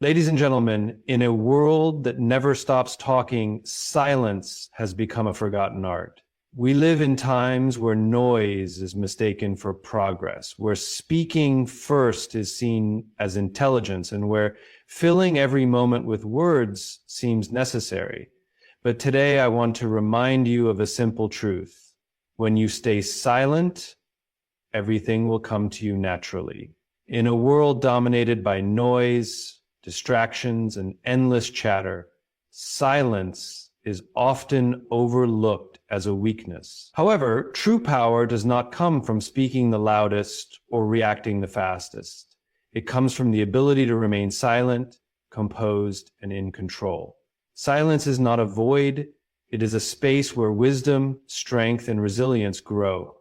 Ladies and gentlemen, in a world that never stops talking, silence has become a forgotten art. We live in times where noise is mistaken for progress, where speaking first is seen as intelligence, and where filling every moment with words seems necessary. But today I want to remind you of a simple truth. When you stay silent, everything will come to you naturally. In a world dominated by noise, distractions, and endless chatter, silence is often overlooked as a weakness. However, true power does not come from speaking the loudest or reacting the fastest. It comes from the ability to remain silent, composed, and in control. Silence is not a void. It is a space where wisdom, strength, and resilience grow.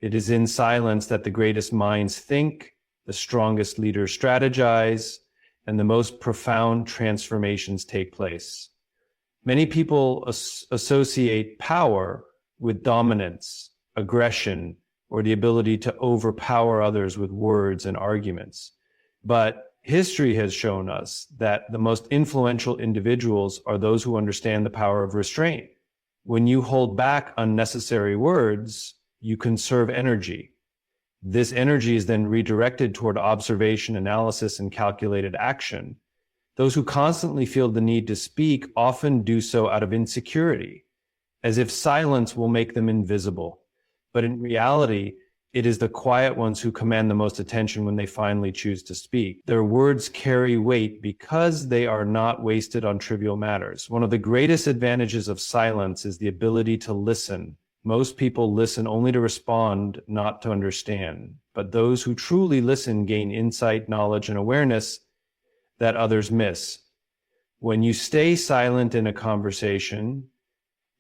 It is in silence that the greatest minds think, the strongest leaders strategize, and the most profound transformations take place. Many people associate power with dominance, aggression, or the ability to overpower others with words and arguments. But history has shown us that the most influential individuals are those who understand the power of restraint. When you hold back unnecessary words, you conserve energy. This energy is then redirected toward observation, analysis, and calculated action. Those who constantly feel the need to speak often do so out of insecurity, as if silence will make them invisible. But in reality, it is the quiet ones who command the most attention when they finally choose to speak. Their words carry weight because they are not wasted on trivial matters. One of the greatest advantages of silence is the ability to listen. Most people listen only to respond, not to understand. But those who truly listen gain insight, knowledge, and awareness that others miss. When you stay silent in a conversation,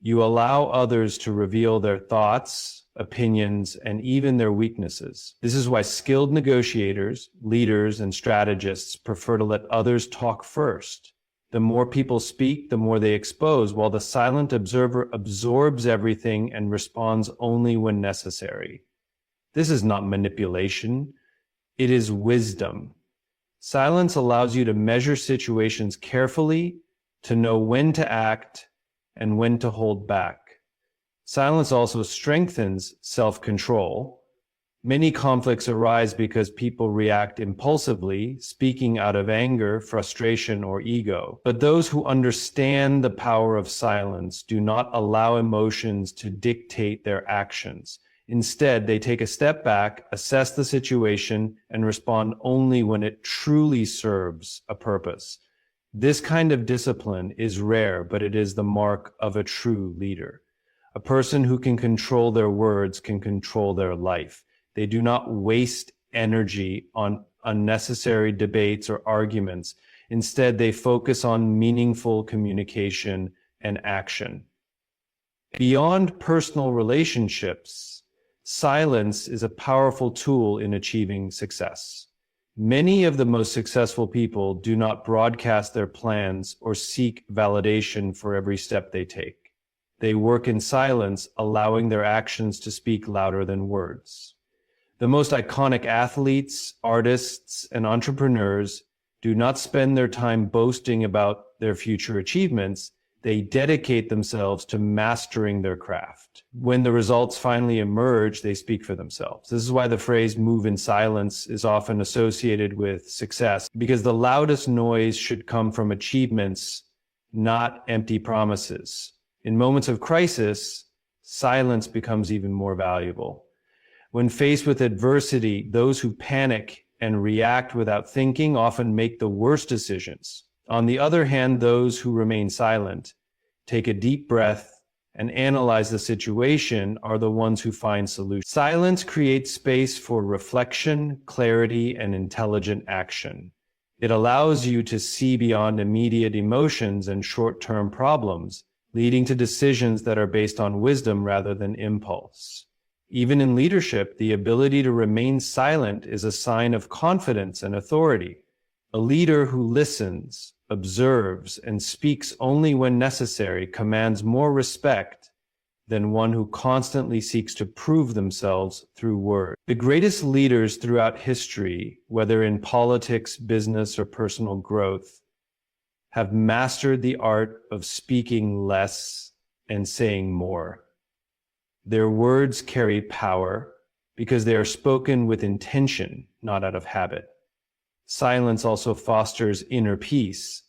you allow others to reveal their thoughts, opinions, and even their weaknesses. This is why skilled negotiators, leaders, and strategists prefer to let others talk first. The more people speak, the more they expose, while the silent observer absorbs everything and responds only when necessary. This is not manipulation. It is wisdom. Silence allows you to measure situations carefully, to know when to act and when to hold back. Silence also strengthens self-control. Many conflicts arise because people react impulsively, speaking out of anger, frustration, or ego. But those who understand the power of silence do not allow emotions to dictate their actions. Instead, they take a step back, assess the situation, and respond only when it truly serves a purpose. This kind of discipline is rare, but it is the mark of a true leader. A person who can control their words can control their life. They do not waste energy on unnecessary debates or arguments. Instead, they focus on meaningful communication and action. Beyond personal relationships, silence is a powerful tool in achieving success. Many of the most successful people do not broadcast their plans or seek validation for every step they take. They work in silence, allowing their actions to speak louder than words. The most iconic athletes, artists, and entrepreneurs do not spend their time boasting about their future achievements. They dedicate themselves to mastering their craft. When the results finally emerge, they speak for themselves. This is why the phrase "move in silence" is often associated with success, because the loudest noise should come from achievements, not empty promises. In moments of crisis, silence becomes even more valuable. When faced with adversity, those who panic and react without thinking often make the worst decisions. On the other hand, those who remain silent, take a deep breath, and analyze the situation are the ones who find solutions. Silence creates space for reflection, clarity, and intelligent action. It allows you to see beyond immediate emotions and short-term problems, leading to decisions that are based on wisdom rather than impulse. Even in leadership, the ability to remain silent is a sign of confidence and authority. A leader who listens, observes, and speaks only when necessary commands more respect than one who constantly seeks to prove themselves through words. The greatest leaders throughout history, whether in politics, business, or personal growth, have mastered the art of speaking less and saying more. Their words carry power because they are spoken with intention, not out of habit. Silence also fosters inner peace.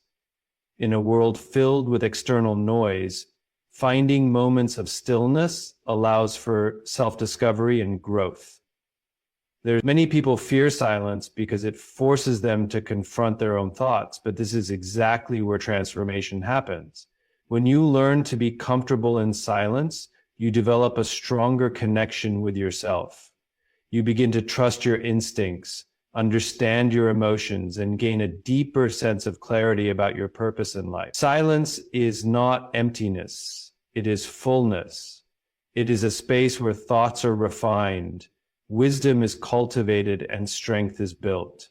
In a world filled with external noise, finding moments of stillness allows for self-discovery and growth. Many people fear silence because it forces them to confront their own thoughts, but this is exactly where transformation happens. When you learn to be comfortable in silence, you develop a stronger connection with yourself. You begin to trust your instincts, understand your emotions, and gain a deeper sense of clarity about your purpose in life. Silence is not emptiness. It is fullness. It is a space where thoughts are refined, wisdom is cultivated, and strength is built.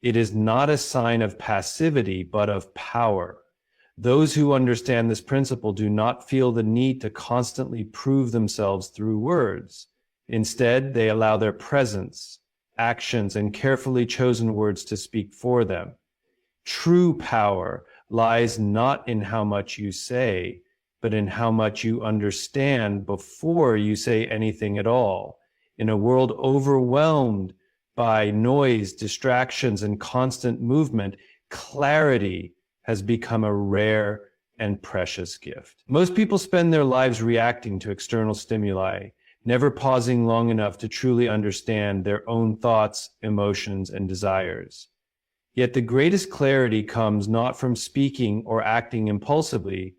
It is not a sign of passivity, but of power. Those who understand this principle do not feel the need to constantly prove themselves through words. Instead, they allow their presence, actions, and carefully chosen words to speak for them. True power lies not in how much you say, but in how much you understand before you say anything at all. In a world overwhelmed by noise, distractions, and constant movement, clarity has become a rare and precious gift. Most people spend their lives reacting to external stimuli, never pausing long enough to truly understand their own thoughts, emotions, and desires. Yet the greatest clarity comes not from speaking or acting impulsively,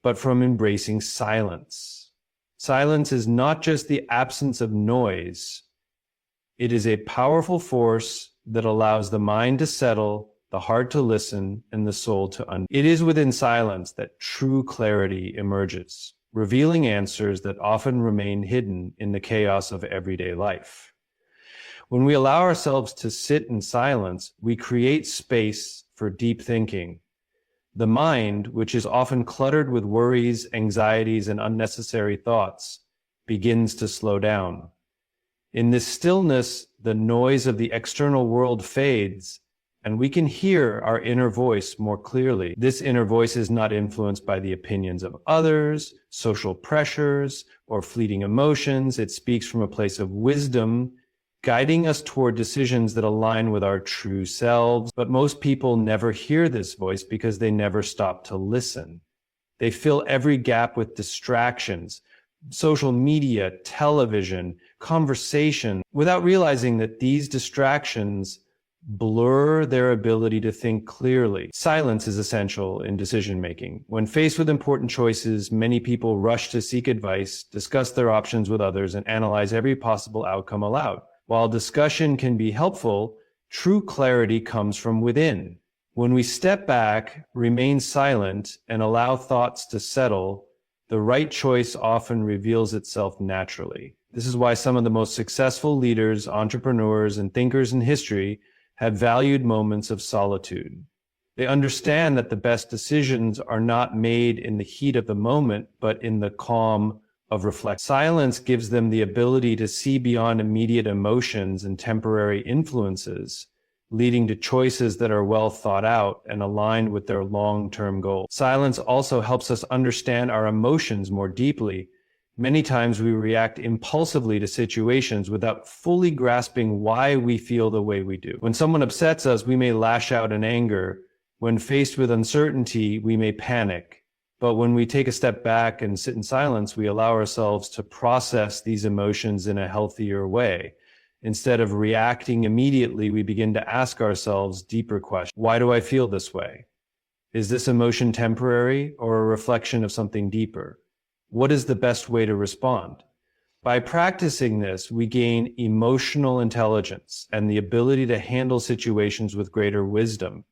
but from embracing silence. Silence is not just the absence of noise. It is a powerful force that allows the mind to settle, the heart to listen, and the soul to understand. It is within silence that true clarity emerges, revealing answers that often remain hidden in the chaos of everyday life. When we allow ourselves to sit in silence, we create space for deep thinking. The mind, which is often cluttered with worries, anxieties, and unnecessary thoughts, begins to slow down. In this stillness, the noise of the external world fades, and we can hear our inner voice more clearly. This inner voice is not influenced by the opinions of others, social pressures, or fleeting emotions. It speaks from a place of wisdom, guiding us toward decisions that align with our true selves. But most people never hear this voice because they never stop to listen. They fill every gap with distractions, social media, television, conversation, without realizing that these distractions blur their ability to think clearly. Silence is essential in decision-making. When faced with important choices, many people rush to seek advice, discuss their options with others, and analyze every possible outcome aloud. While discussion can be helpful, true clarity comes from within. When we step back, remain silent, and allow thoughts to settle, the right choice often reveals itself naturally. This is why some of the most successful leaders, entrepreneurs, and thinkers in history have valued moments of solitude. They understand that the best decisions are not made in the heat of the moment, but in the calm of reflection. Silence gives them the ability to see beyond immediate emotions and temporary influences, leading to choices that are well thought out and aligned with their long-term goals. Silence also helps us understand our emotions more deeply. Many times we react impulsively to situations without fully grasping why we feel the way we do. When someone upsets us, we may lash out in anger. When faced with uncertainty, we may panic. But when we take a step back and sit in silence, we allow ourselves to process these emotions in a healthier way. Instead of reacting immediately, we begin to ask ourselves deeper questions. Why do I feel this way? Is this emotion temporary or a reflection of something deeper? What is the best way to respond? By practicing this, we gain emotional intelligence and the ability to handle situations with greater wisdom.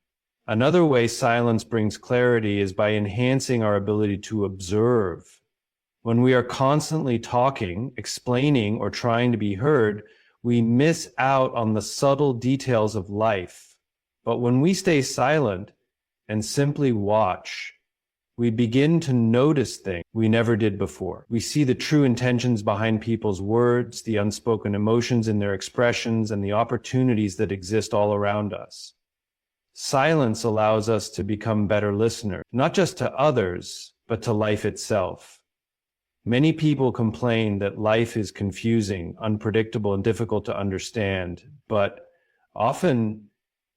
Another way silence brings clarity is by enhancing our ability to observe. When we are constantly talking, explaining, or trying to be heard, we miss out on the subtle details of life. But when we stay silent and simply watch, We begin to notice things we never did before. We see the true intentions behind people's words, the unspoken emotions in their expressions, and the opportunities that exist all around us. Silence allows us to become better listeners, not just to others, but to life itself. Many people complain that life is confusing, unpredictable, and difficult to understand, but often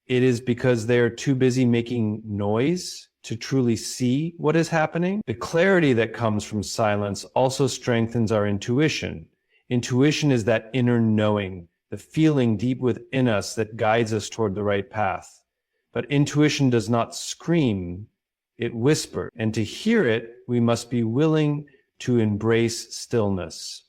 it is because they are too busy making noise to truly see what is happening. The clarity that comes from silence also strengthens our intuition. Intuition is that inner knowing, the feeling deep within us that guides us toward the right path. But intuition does not scream, it whispers. And to hear it, we must be willing to embrace stillness.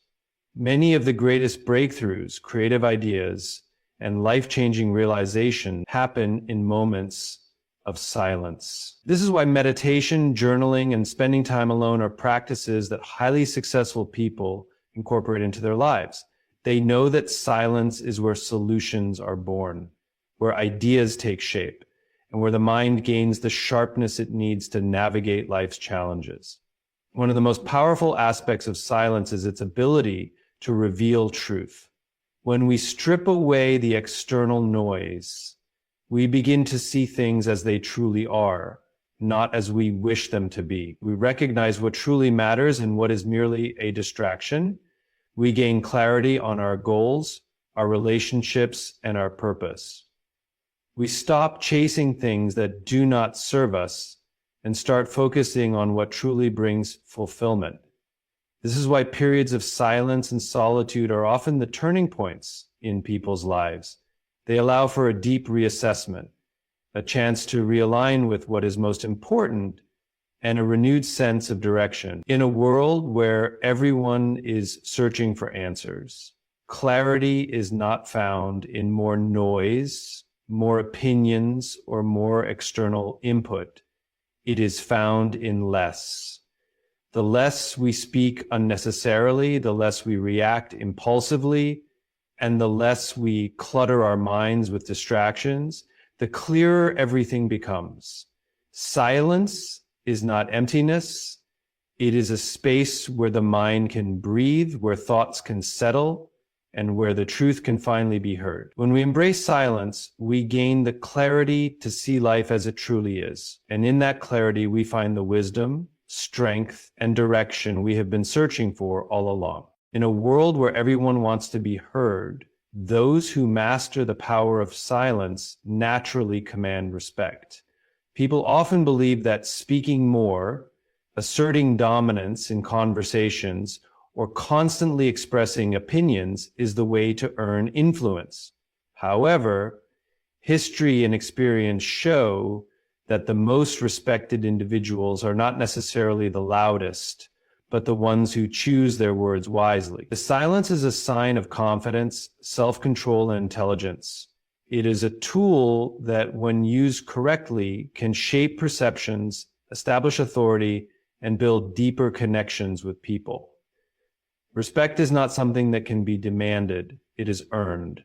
Many of the greatest breakthroughs, creative ideas, and life-changing realization happen in moments of silence. This is why meditation, journaling, and spending time alone are practices that highly successful people incorporate into their lives. They know that silence is where solutions are born, where ideas take shape, and where the mind gains the sharpness it needs to navigate life's challenges. One of the most powerful aspects of silence is its ability to reveal truth. When we strip away the external noise, we begin to see things as they truly are, not as we wish them to be. We recognize what truly matters and what is merely a distraction. We gain clarity on our goals, our relationships, and our purpose. We stop chasing things that do not serve us and start focusing on what truly brings fulfillment. This is why periods of silence and solitude are often the turning points in people's lives. They allow for a deep reassessment, a chance to realign with what is most important, and a renewed sense of direction. In a world where everyone is searching for answers, clarity is not found in more noise, more opinions, or more external input. It is found in less. The less we speak unnecessarily, the less we react impulsively, and the less we clutter our minds with distractions, the clearer everything becomes. Silence is not emptiness. It is a space where the mind can breathe, where thoughts can settle, and where the truth can finally be heard. When we embrace silence, we gain the clarity to see life as it truly is. And in that clarity, we find the wisdom, strength, and direction we have been searching for all along. In a world where everyone wants to be heard, those who master the power of silence naturally command respect. People often believe that speaking more, asserting dominance in conversations, or constantly expressing opinions is the way to earn influence. However, history and experience show that the most respected individuals are not necessarily the loudest, but the ones who choose their words wisely. The silence is a sign of confidence, self-control, and intelligence. It is a tool that, when used correctly, can shape perceptions, establish authority, and build deeper connections with people. Respect is not something that can be demanded, it is earned.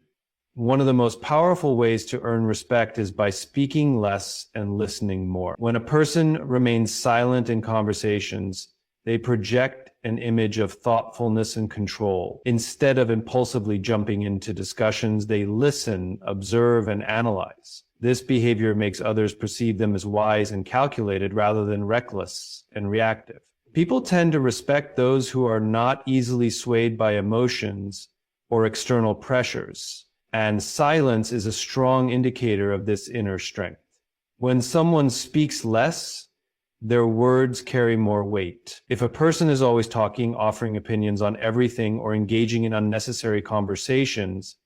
One of the most powerful ways to earn respect is by speaking less and listening more. When a person remains silent in conversations, they project an image of thoughtfulness and control. Instead of impulsively jumping into discussions, they listen, observe, and analyze. This behavior makes others perceive them as wise and calculated rather than reckless and reactive. People tend to respect those who are not easily swayed by emotions or external pressures, and silence is a strong indicator of this inner strength. When someone speaks less, their words carry more weight. If a person is always talking, offering opinions on everything, or engaging in unnecessary conversations,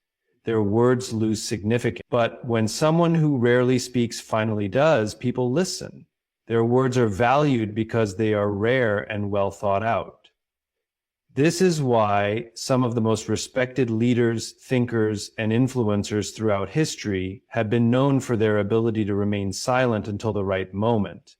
their words lose significance. But when someone who rarely speaks finally does, people listen. Their words are valued because they are rare and well thought out. This is why some of the most respected leaders, thinkers, and influencers throughout history have been known for their ability to remain silent until the right moment.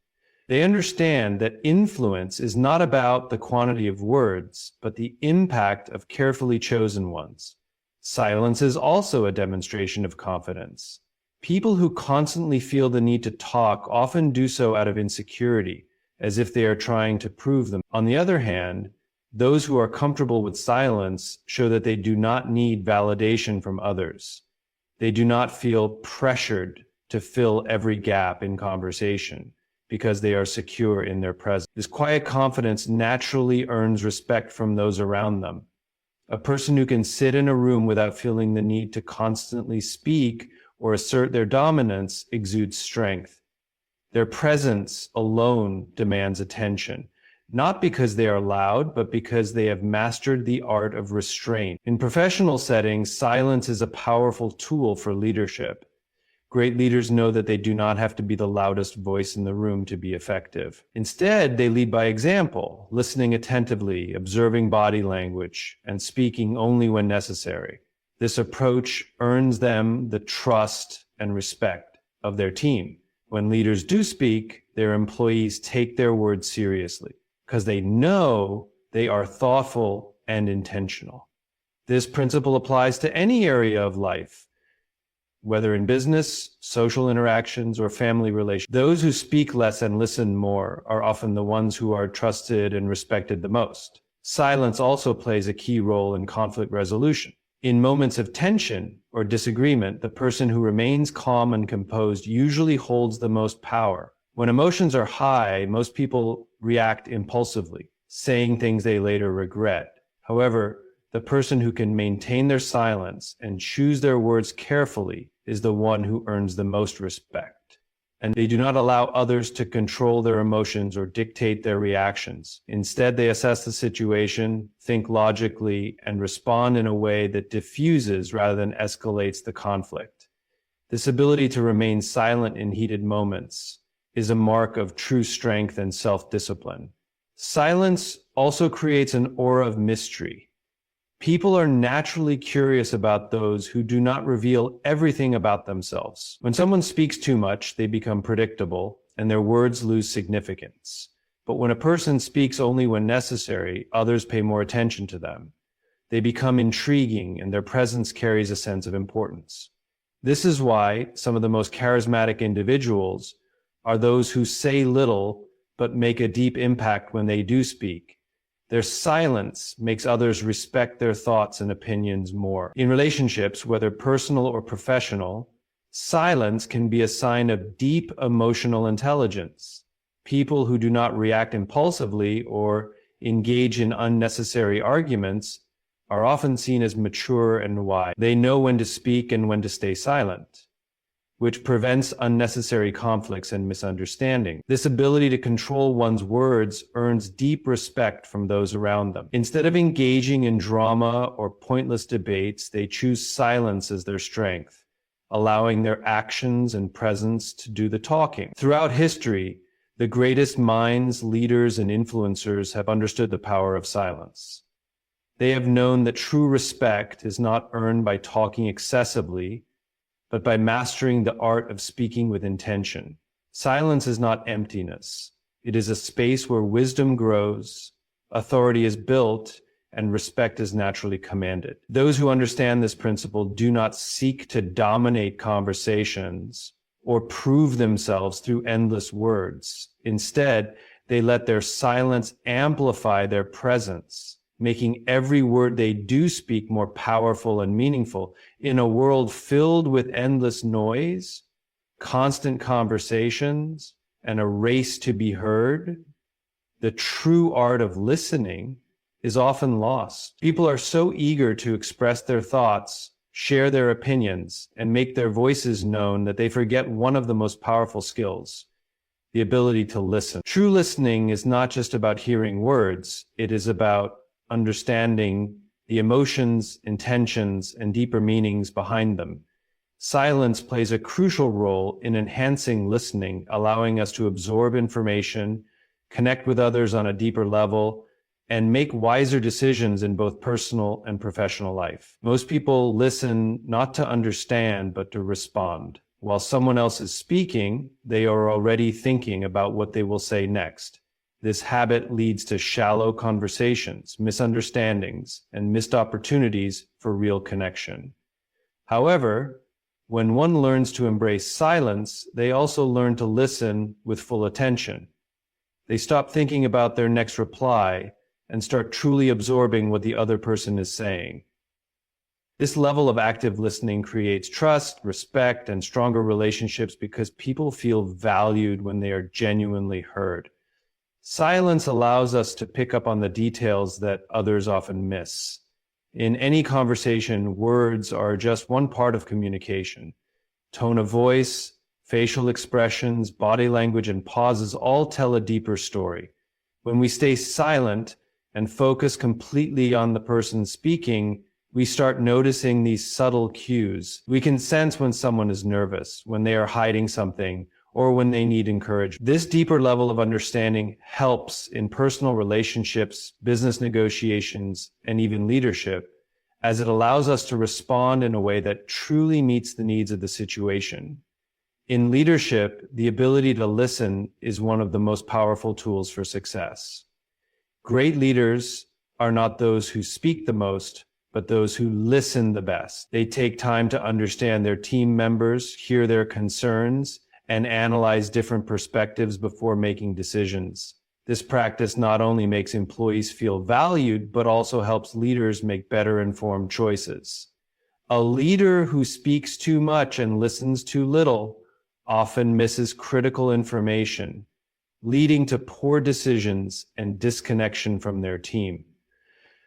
They understand that influence is not about the quantity of words, but the impact of carefully chosen ones. Silence is also a demonstration of confidence. People who constantly feel the need to talk often do so out of insecurity, as if they are trying to prove them. On the other hand, those who are comfortable with silence show that they do not need validation from others. They do not feel pressured to fill every gap in conversation because they are secure in their presence. This quiet confidence naturally earns respect from those around them. A person who can sit in a room without feeling the need to constantly speak or assert their dominance exudes strength. Their presence alone demands attention, not because they are loud, but because they have mastered the art of restraint. In professional settings, silence is a powerful tool for leadership. Great leaders know that they do not have to be the loudest voice in the room to be effective. Instead, they lead by example, listening attentively, observing body language, and speaking only when necessary. This approach earns them the trust and respect of their team. When leaders do speak, their employees take their words seriously because they know they are thoughtful and intentional. This principle applies to any area of life, whether in business, social interactions, or family relations. Those who speak less and listen more are often the ones who are trusted and respected the most. Silence also plays a key role in conflict resolution. In moments of tension or disagreement, the person who remains calm and composed usually holds the most power. When emotions are high, most people react impulsively, saying things they later regret. However, the person who can maintain their silence and choose their words carefully is the one who earns the most respect. And they do not allow others to control their emotions or dictate their reactions. Instead, they assess the situation, think logically, and respond in a way that diffuses rather than escalates the conflict. This ability to remain silent in heated moments is a mark of true strength and self-discipline. Silence also creates an aura of mystery. People are naturally curious about those who do not reveal everything about themselves. When someone speaks too much, they become predictable and their words lose significance. But when a person speaks only when necessary, others pay more attention to them. They become intriguing and their presence carries a sense of importance. This is why some of the most charismatic individuals are those who say little but make a deep impact when they do speak. Their silence makes others respect their thoughts and opinions more. In relationships, whether personal or professional, silence can be a sign of deep emotional intelligence. People who do not react impulsively or engage in unnecessary arguments are often seen as mature and wise. They know when to speak and when to stay silent, which prevents unnecessary conflicts and misunderstanding. This ability to control one's words earns deep respect from those around them. Instead of engaging in drama or pointless debates, they choose silence as their strength, allowing their actions and presence to do the talking. Throughout history, the greatest minds, leaders, and influencers have understood the power of silence. They have known that true respect is not earned by talking excessively, but by mastering the art of speaking with intention. Silence is not emptiness. It is a space where wisdom grows, authority is built, and respect is naturally commanded. Those who understand this principle do not seek to dominate conversations or prove themselves through endless words. Instead, they let their silence amplify their presence, making every word they do speak more powerful and meaningful. In a world filled with endless noise, constant conversations, and a race to be heard, the true art of listening is often lost. People are so eager to express their thoughts, share their opinions, and make their voices known that they forget one of the most powerful skills, the ability to listen. True listening is not just about hearing words, it is about understanding the emotions, intentions, and deeper meanings behind them. Silence plays a crucial role in enhancing listening, allowing us to absorb information, connect with others on a deeper level, and make wiser decisions in both personal and professional life. Most people listen not to understand, but to respond. While someone else is speaking, they are already thinking about what they will say next. This habit leads to shallow conversations, misunderstandings, and missed opportunities for real connection. However, when one learns to embrace silence, they also learn to listen with full attention. They stop thinking about their next reply and start truly absorbing what the other person is saying. This level of active listening creates trust, respect, and stronger relationships because people feel valued when they are genuinely heard. Silence allows us to pick up on the details that others often miss. In any conversation, words are just one part of communication. Tone of voice, facial expressions, body language, and pauses all tell a deeper story. When we stay silent and focus completely on the person speaking, we start noticing these subtle cues. We can sense when someone is nervous, when they are hiding something, or when they need encouragement. This deeper level of understanding helps in personal relationships, business negotiations, and even leadership, as it allows us to respond in a way that truly meets the needs of the situation. In leadership, the ability to listen is one of the most powerful tools for success. Great leaders are not those who speak the most, but those who listen the best. They take time to understand their team members, hear their concerns, and analyze different perspectives before making decisions. This practice not only makes employees feel valued, but also helps leaders make better informed choices. A leader who speaks too much and listens too little often misses critical information, leading to poor decisions and disconnection from their team.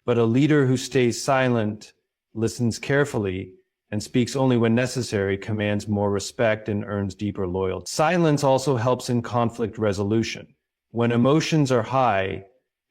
But a leader who stays silent, listens carefully, and speaks only when necessary commands more respect and earns deeper loyalty. Silence also helps in conflict resolution. When emotions are high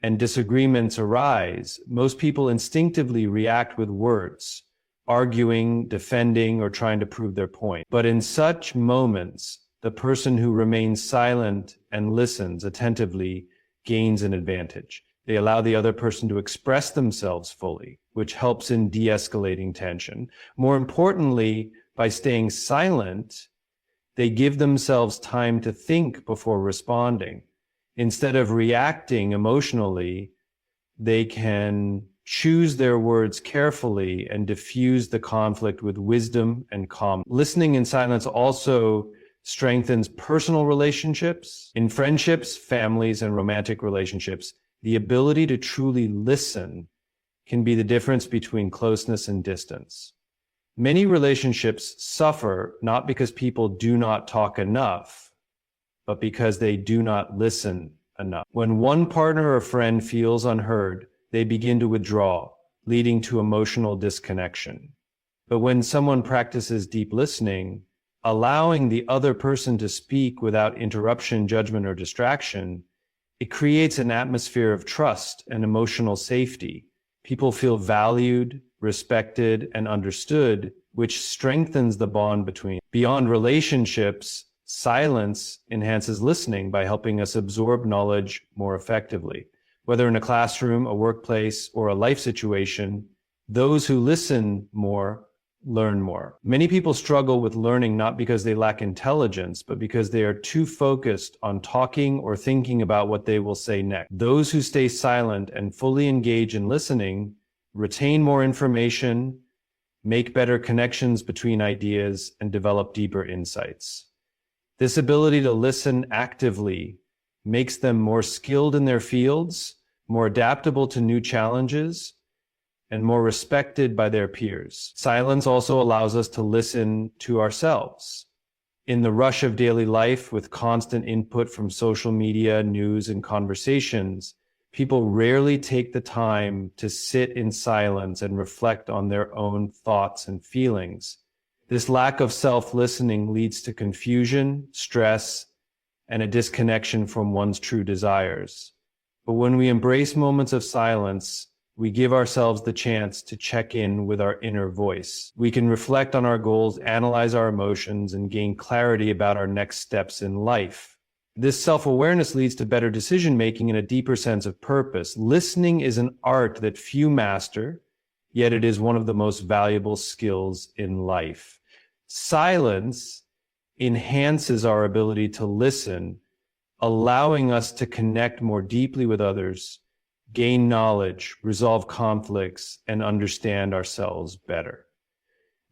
and disagreements arise, most people instinctively react with words, arguing, defending, or trying to prove their point. But in such moments, the person who remains silent and listens attentively gains an advantage. They allow the other person to express themselves fully, which helps in de-escalating tension. More importantly, by staying silent, they give themselves time to think before responding. Instead of reacting emotionally, they can choose their words carefully and diffuse the conflict with wisdom and calm. Listening in silence also strengthens personal relationships. In friendships, families, and romantic relationships, the ability to truly listen can be the difference between closeness and distance. Many relationships suffer not because people do not talk enough, but because they do not listen enough. When one partner or friend feels unheard, they begin to withdraw, leading to emotional disconnection. But when someone practices deep listening, allowing the other person to speak without interruption, judgment, or distraction, it creates an atmosphere of trust and emotional safety. People feel valued, respected, and understood, which strengthens the bond between. Beyond relationships, silence enhances listening by helping us absorb knowledge more effectively. Whether in a classroom, a workplace, or a life situation, those who listen more learn more. Many people struggle with learning not because they lack intelligence, but because they are too focused on talking or thinking about what they will say next. Those who stay silent and fully engage in listening retain more information, make better connections between ideas, and develop deeper insights. This ability to listen actively makes them more skilled in their fields, more adaptable to new challenges, and more respected by their peers. Silence also allows us to listen to ourselves. In the rush of daily life, with constant input from social media, news, and conversations, people rarely take the time to sit in silence and reflect on their own thoughts and feelings. This lack of self-listening leads to confusion, stress, and a disconnection from one's true desires. But when we embrace moments of silence, we give ourselves the chance to check in with our inner voice. We can reflect on our goals, analyze our emotions, and gain clarity about our next steps in life. This self-awareness leads to better decision-making and a deeper sense of purpose. Listening is an art that few master, yet it is one of the most valuable skills in life. Silence enhances our ability to listen, allowing us to connect more deeply with others, gain knowledge, resolve conflicts, and understand ourselves better.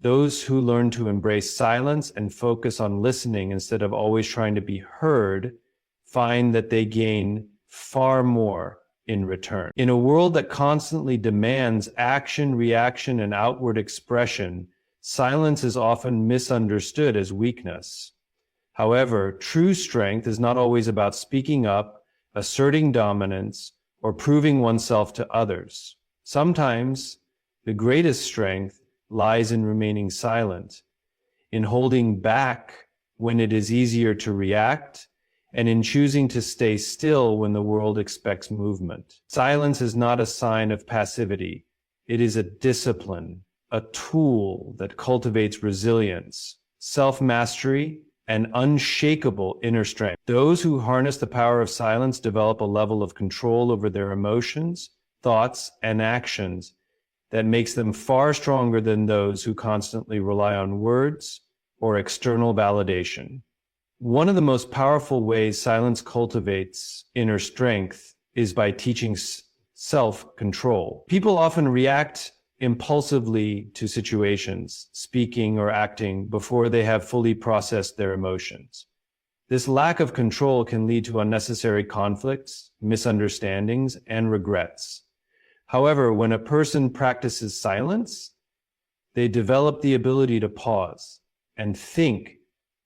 Those who learn to embrace silence and focus on listening instead of always trying to be heard find that they gain far more in return. In a world that constantly demands action, reaction, and outward expression, silence is often misunderstood as weakness. However, true strength is not always about speaking up, asserting dominance, or proving oneself to others. Sometimes the greatest strength lies in remaining silent, in holding back when it is easier to react, and in choosing to stay still when the world expects movement. Silence is not a sign of passivity. It is a discipline, a tool that cultivates resilience, self-mastery, and unshakable inner strength. Those who harness the power of silence develop a level of control over their emotions, thoughts, and actions that makes them far stronger than those who constantly rely on words or external validation. One of the most powerful ways silence cultivates inner strength is by teaching self-control. People often react impulsively to situations, speaking or acting before they have fully processed their emotions. This lack of control can lead to unnecessary conflicts, misunderstandings, and regrets. However, when a person practices silence, they develop the ability to pause and think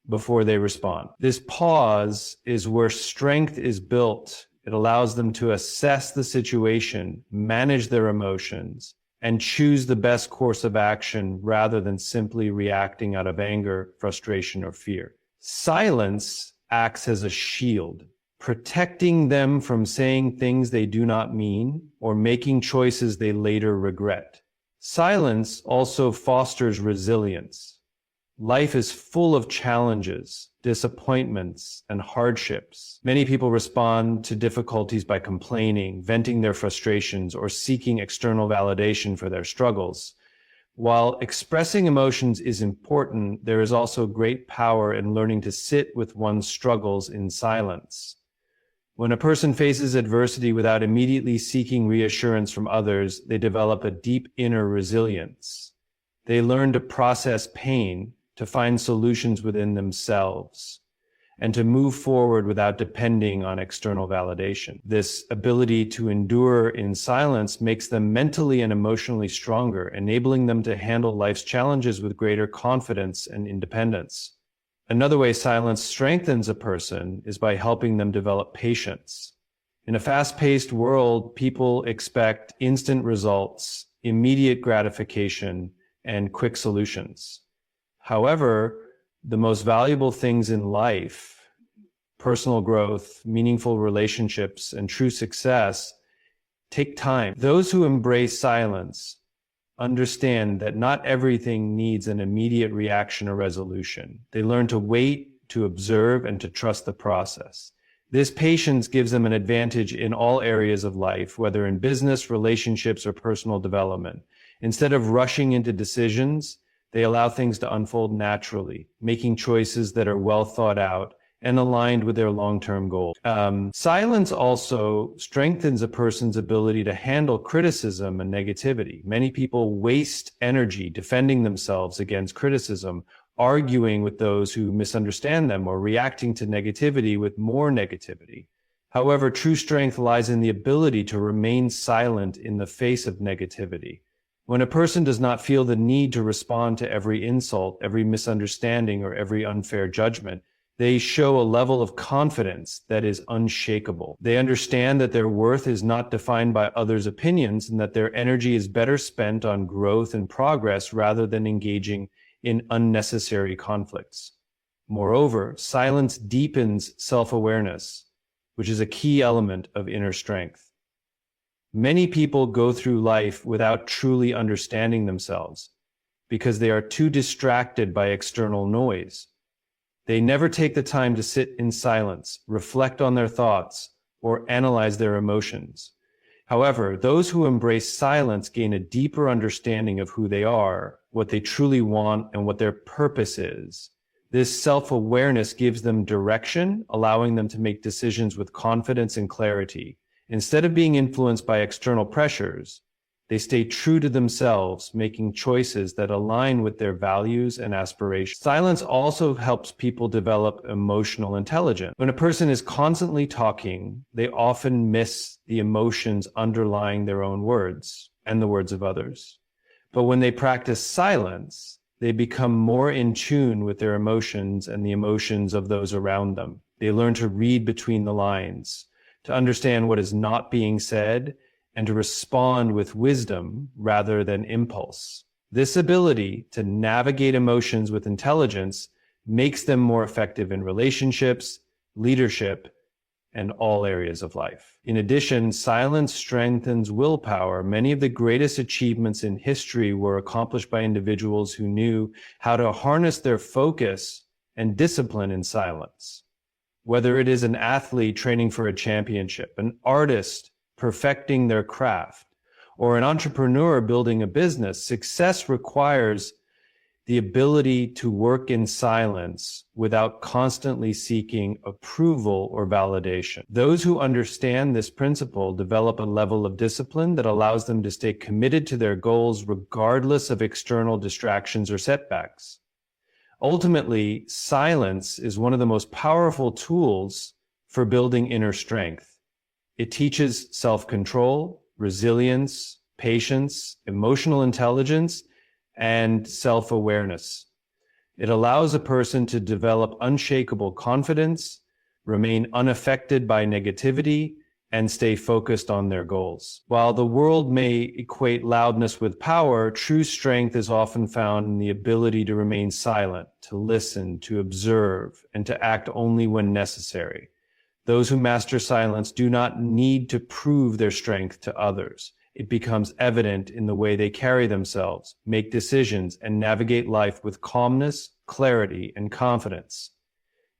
before they respond. This pause is where strength is built. It allows them to assess the situation, manage their emotions, and choose the best course of action rather than simply reacting out of anger, frustration, or fear. Silence acts as a shield, protecting them from saying things they do not mean or making choices they later regret. Silence also fosters resilience. Life is full of challenges, disappointments, and hardships. Many people respond to difficulties by complaining, venting their frustrations, or seeking external validation for their struggles. While expressing emotions is important, there is also great power in learning to sit with one's struggles in silence. When a person faces adversity without immediately seeking reassurance from others, they develop a deep inner resilience. They learn to process pain, to find solutions within themselves, and to move forward without depending on external validation. This ability to endure in silence makes them mentally and emotionally stronger, enabling them to handle life's challenges with greater confidence and independence. Another way silence strengthens a person is by helping them develop patience. In a fast-paced world, people expect instant results, immediate gratification, and quick solutions. However, the most valuable things in life, personal growth, meaningful relationships, and true success, take time. Those who embrace silence understand that not everything needs an immediate reaction or resolution. They learn to wait, to observe, and to trust the process. This patience gives them an advantage in all areas of life, whether in business, relationships, or personal development. Instead of rushing into decisions, they allow things to unfold naturally, making choices that are well thought out and aligned with their long-term goals. Silence also strengthens a person's ability to handle criticism and negativity. Many people waste energy defending themselves against criticism, arguing with those who misunderstand them, or reacting to negativity with more negativity. However, true strength lies in the ability to remain silent in the face of negativity. When a person does not feel the need to respond to every insult, every misunderstanding, or every unfair judgment, they show a level of confidence that is unshakable. They understand that their worth is not defined by others' opinions and that their energy is better spent on growth and progress rather than engaging in unnecessary conflicts. Moreover, silence deepens self-awareness, which is a key element of inner strength. Many people go through life without truly understanding themselves because they are too distracted by external noise. They never take the time to sit in silence, reflect on their thoughts, or analyze their emotions. However, those who embrace silence gain a deeper understanding of who they are, what they truly want, and what their purpose is. This self-awareness gives them direction, allowing them to make decisions with confidence and clarity. Instead of being influenced by external pressures, They stay true to themselves, making choices that align with their values and aspirations. Silence also helps people develop emotional intelligence. When a person is constantly talking, they often miss the emotions underlying their own words and the words of others. But when they practice silence, they become more in tune with their emotions and the emotions of those around them. They learn to read between the lines, to understand what is not being said, and to respond with wisdom rather than impulse. This ability to navigate emotions with intelligence makes them more effective in relationships, leadership, and all areas of life. In addition, silence strengthens willpower. Many of the greatest achievements in history were accomplished by individuals who knew how to harness their focus and discipline in silence. Whether it is an athlete training for a championship, an artist perfecting their craft, or an entrepreneur building a business, success requires the ability to work in silence without constantly seeking approval or validation. Those who understand this principle develop a level of discipline that allows them to stay committed to their goals regardless of external distractions or setbacks. Ultimately, silence is one of the most powerful tools for building inner strength. It teaches self-control, resilience, patience, emotional intelligence, and self-awareness. It allows a person to develop unshakable confidence, remain unaffected by negativity, and stay focused on their goals. While the world may equate loudness with power, true strength is often found in the ability to remain silent, to listen, to observe, and to act only when necessary. Those who master silence do not need to prove their strength to others. It becomes evident in the way they carry themselves, make decisions, and navigate life with calmness, clarity, and confidence.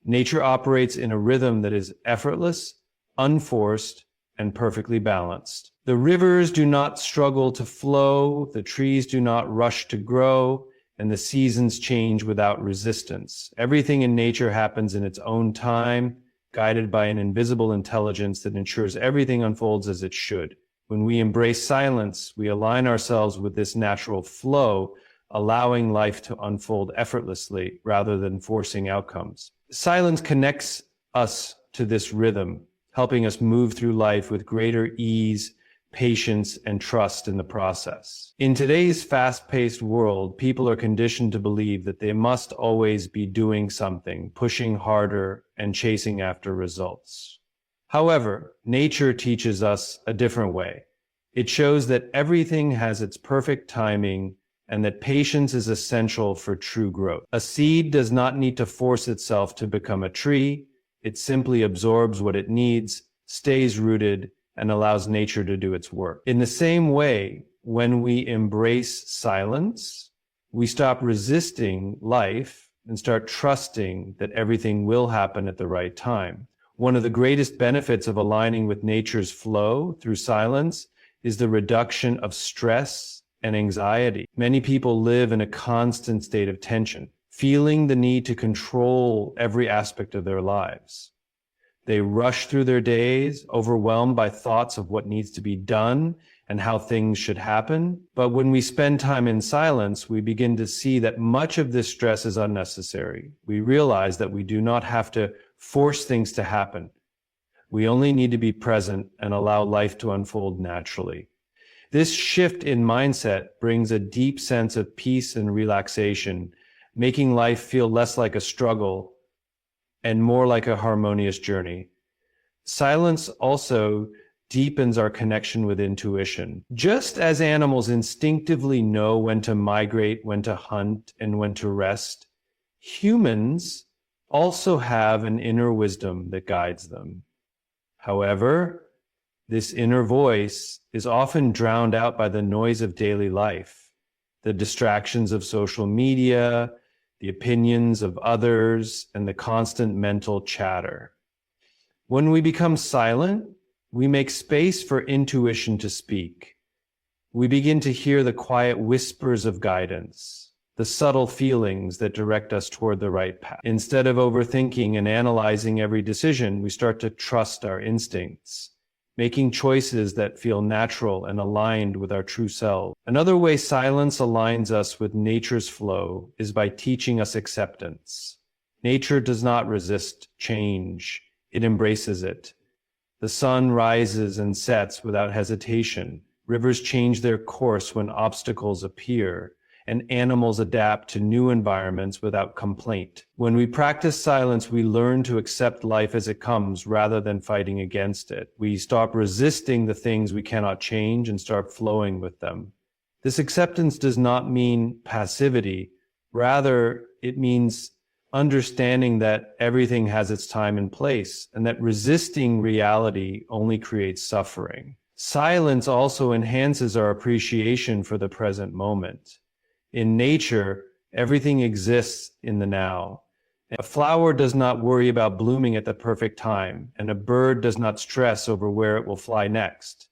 Nature operates in a rhythm that is effortless, unforced, and perfectly balanced. The rivers do not struggle to flow, the trees do not rush to grow, and the seasons change without resistance. Everything in nature happens in its own time, guided by an invisible intelligence that ensures everything unfolds as it should. When we embrace silence, we align ourselves with this natural flow, allowing life to unfold effortlessly rather than forcing outcomes. Silence connects us to this rhythm, helping us move through life with greater ease, patience, and trust in the process. In today's fast-paced world, people are conditioned to believe that they must always be doing something, pushing harder, and chasing after results. However, nature teaches us a different way. It shows that everything has its perfect timing and that patience is essential for true growth. A seed does not need to force itself to become a tree. It simply absorbs what it needs, stays rooted, and allows nature to do its work. In the same way, when we embrace silence, we stop resisting life and start trusting that everything will happen at the right time. One of the greatest benefits of aligning with nature's flow through silence is the reduction of stress and anxiety. Many people live in a constant state of tension, feeling the need to control every aspect of their lives. They rush through their days, overwhelmed by thoughts of what needs to be done and how things should happen. But when we spend time in silence, we begin to see that much of this stress is unnecessary. We realize that we do not have to force things to happen. We only need to be present and allow life to unfold naturally. This shift in mindset brings a deep sense of peace and relaxation, making life feel less like a struggle and more like a harmonious journey. Silence also deepens our connection with intuition. Just as animals instinctively know when to migrate, when to hunt, and when to rest, humans also have an inner wisdom that guides them. However, this inner voice is often drowned out by the noise of daily life, the distractions of social media, the opinions of others, and the constant mental chatter. When we become silent, we make space for intuition to speak. We begin to hear the quiet whispers of guidance, the subtle feelings that direct us toward the right path. Instead of overthinking and analyzing every decision, we start to trust our instincts. making choices that feel natural and aligned with our true self. Another way silence aligns us with nature's flow is by teaching us acceptance. Nature does not resist change, it embraces it. The sun rises and sets without hesitation. Rivers change their course when obstacles appear, and animals adapt to new environments without complaint. When we practice silence, we learn to accept life as it comes rather than fighting against it. We stop resisting the things we cannot change and start flowing with them. This acceptance does not mean passivity. Rather, it means understanding that everything has its time and place, and that resisting reality only creates suffering. Silence also enhances our appreciation for the present moment. In nature, everything exists in the now. A flower does not worry about blooming at the perfect time, and a bird does not stress over where it will fly next.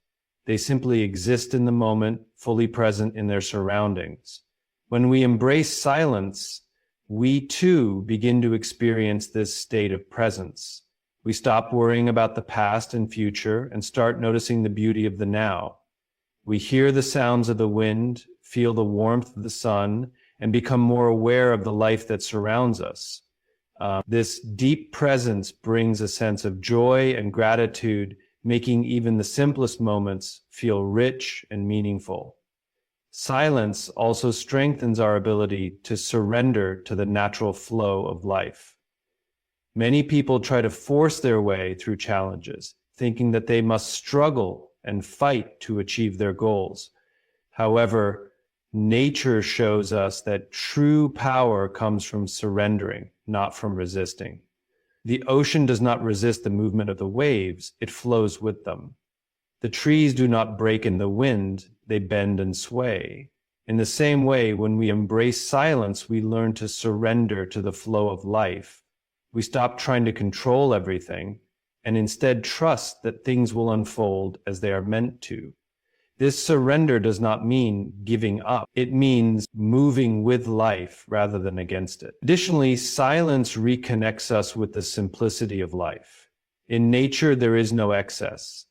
They simply exist in the moment, fully present in their surroundings. When we embrace silence, we too begin to experience this state of presence. We stop worrying about the past and future and start noticing the beauty of the now. We hear the sounds of the wind, feel the warmth of the sun, and become more aware of the life that surrounds us. This deep presence brings a sense of joy and gratitude, making even the simplest moments feel rich and meaningful. Silence also strengthens our ability to surrender to the natural flow of life. Many people try to force their way through challenges, thinking that they must struggle and fight to achieve their goals. However, nature shows us that true power comes from surrendering, not from resisting. The ocean does not resist the movement of the waves, it flows with them. The trees do not break in the wind, they bend and sway. In the same way, when we embrace silence, we learn to surrender to the flow of life. We stop trying to control everything and instead trust that things will unfold as they are meant to. This surrender does not mean giving up. It means moving with life rather than against it. Additionally, silence reconnects us with the simplicity of life. In nature, there is no excess.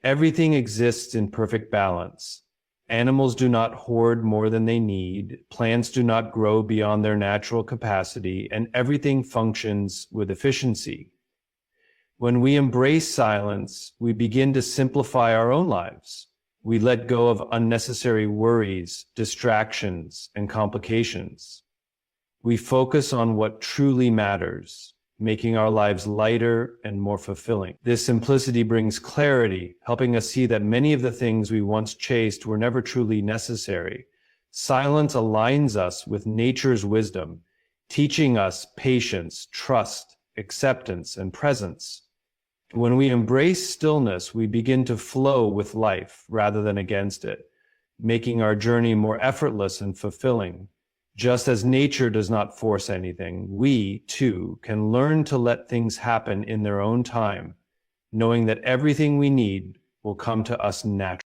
Everything exists in perfect balance. Animals do not hoard more than they need, plants do not grow beyond their natural capacity, and everything functions with efficiency. When we embrace silence, we begin to simplify our own lives. We let go of unnecessary worries, distractions, and complications. We focus on what truly matters, making our lives lighter and more fulfilling. This simplicity brings clarity, helping us see that many of the things we once chased were never truly necessary. Silence aligns us with nature's wisdom, teaching us patience, trust, acceptance, and presence. When we embrace stillness, we begin to flow with life rather than against it, making our journey more effortless and fulfilling. Just as nature does not force anything, we, too, can learn to let things happen in their own time, knowing that everything we need will come to us naturally.